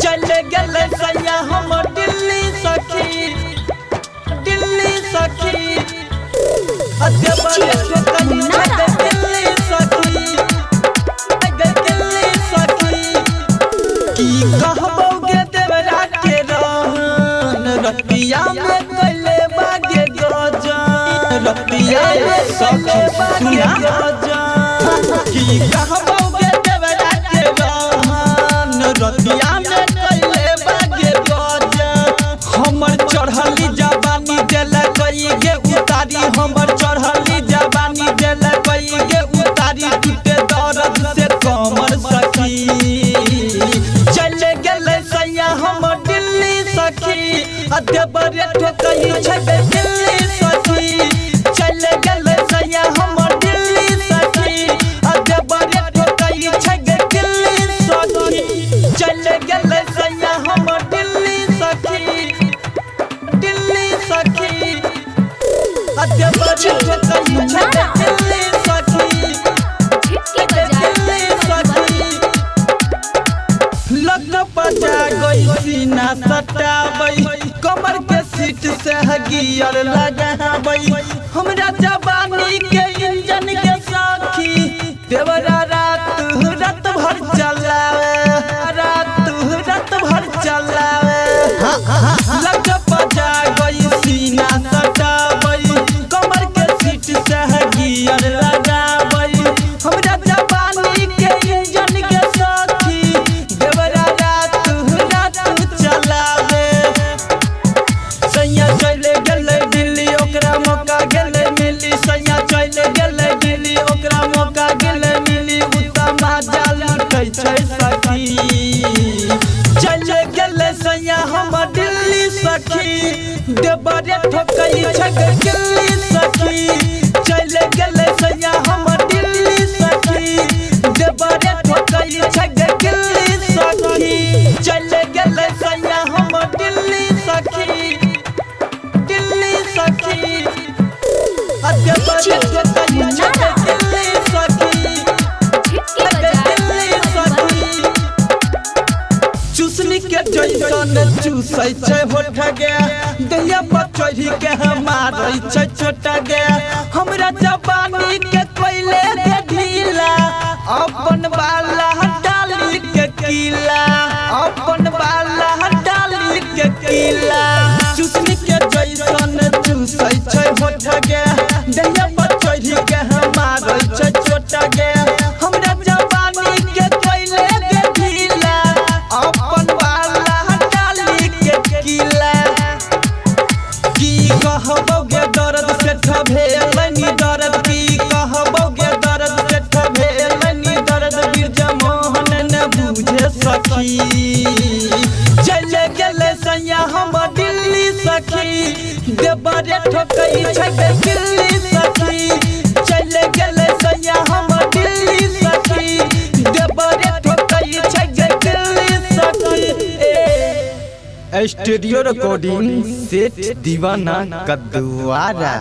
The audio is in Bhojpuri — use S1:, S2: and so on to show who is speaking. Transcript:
S1: चले गले सैया हम दिल्ली सखी दिल्ली सखी दिल्ली सखी दिल्ली सखी की कहबोगे देवरा के रहन रतिया में कइले बागे गजन रतिया में सखी सुना की कहबोगे देवरा के रहन रतिया में कइले बागे गजन हमर चढ़ली जवानी देल कई गे उतारी हमर चढ़ली जवानी देल कई गे उतारी टूटे दर्द से कमर सखी चले गले सैया हम दिल्ली सखी देवरे ठोकई छबे दिल्ली सखी चले गले सैया हम दिल्ली सखी देवरे ठोकई छबे दिल्ली सखी चले गले सैया हम दिल्ली सखी दिल्ली सखी देवरे ठोकई छबे दिल्ली सखी दिल्ली सखी लग बजा गई सीना सटाबई कमर के सीट से गियर लगाबई हमरा जवानी के इंजन के साथी देवरा रात भर चलावे रात भर चलावे लग बजा गई सीना सटाबई कमर के सीट से गियर लगाबई हमरा जवानी के इंजन के साथी देवरा रात चलावे सैया चले गले दिल्ली ओकरा मौका गेले मिली सैया चले गले दिल्ली ओकरा मौका गेले मिली उत्तम जाल उठै छै सखी चले गले सैया हम दिल्ली सखी देवरे ठोकई छै दिल्ली सखी चले गले सैया हम दिल्ली सखी देवरे ठोकई छै दिल्ली सखी चले गले सैया हम दिल्ली सखी दिल्ली सखी देवरे ठोकई छै दिल्ली सखी दिल्ली सखी चूसनी के जैसन चूसै छै होठ गे दहिया पर चढ़ी के मारै छै छोटा गे हमरा जवानी के कोइले दे ढीला अपन बाला डाली के कीला अपन बाला डाली के कीला चूसनी के जैसन चूसै छै होठ गे दहिया पर चढ़ी के मारै छै छोटा गे हमरा जवानी के कोइले दे ढीला अपन बाला डाली के कीला की कहबोगे दर्द से ठभेलनी दर्द की कहबोगे दर्द से ठभेलनी दर्द बिरज मोहन न बुझे सखी चले गले सैया हम दिल्ली सखी देवरे ठोकई छै दिल्ली सखी चले गले सैया हम दिल्ली सखी देवरे ठोकई छै दिल्ली सखी स्टूडियो रिकॉर्डिंग सेट दीवाना कद्दुआरा।